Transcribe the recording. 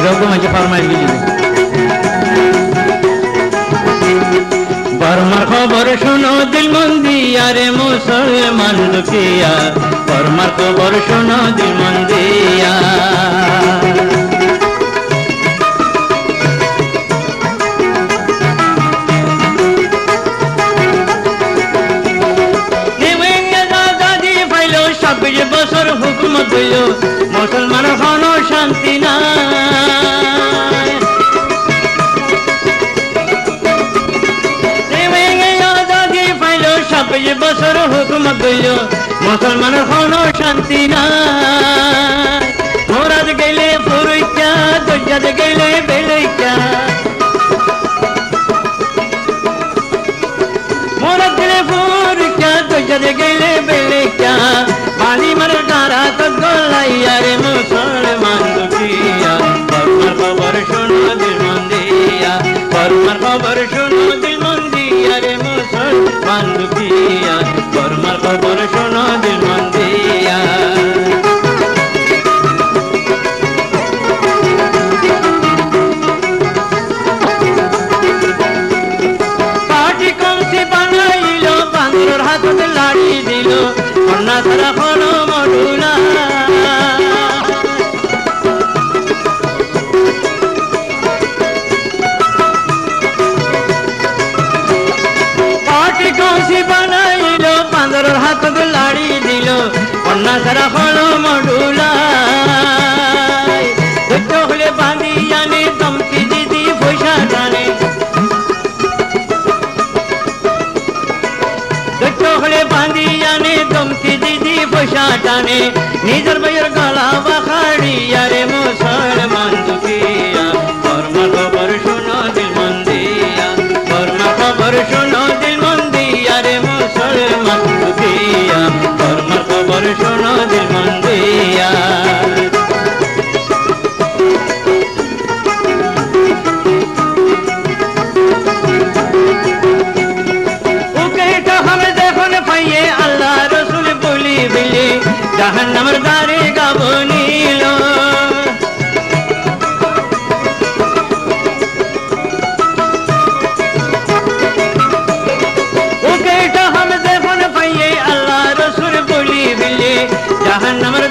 এরকম আছে ফরমাইশ দিলে বর্মার খবর শোনো দিল মন দিয়া রে মুসলমান দুখিয়া বর্মার খবর শোনো দিল মন দিয়া বছর হুকুমত হইল মুসলমান হন শান্তি নাই আজাদি পাইল 26 বছর হুকুমত হইল মুসলমান হন শান্তি নাই মোরাদ গেলে ফুরইকা দজ্জাদ গেলে বেলইকা মোরাদ গেলে ফুরইকা দজ্জাদ গেলে বেলইকা মার ডারা তো গলাইয়া রে মুসলমান দুখিয়া বর্মার খবর শোনো দিল মন দিয়া বর্মার খবর শোনো দিল মন দিয়া রে মুসলমান দুখিয়া বর্মার খবর শোনো দিল মন দিয়া পার্টি কমসি বানাইল বান্দর হাততে লাড়ি দিল কন্যা সারা হলো মডুলা পার্টি কৌশি বানাইল বান্দরের হাততে লাড়ি দিল কন্যা সারা হলো মডুলা হলে বাঁধি আনে দমকি দিদি পয়সা টানে হলে বাঁধি আনে দমকি দিদি পয়সা টানে নিজের ভাইয়ের গলা বাখাড়িয়া রে মুসলমান দুখিয়া বর্মার খবর শোনো দিল মন দিয়া বর্মার খবর শোনো দিল মন দিয়া রে মুসলমান দুখিয়া বর্মার খবর শোনো দিল মন দিয়া জাহান্নামের দ্বারে গাব নীল ওকে এটা হাম দেখুন পাইয়ে আল্লাহ রসুল বলি বিলে জাহান্নামের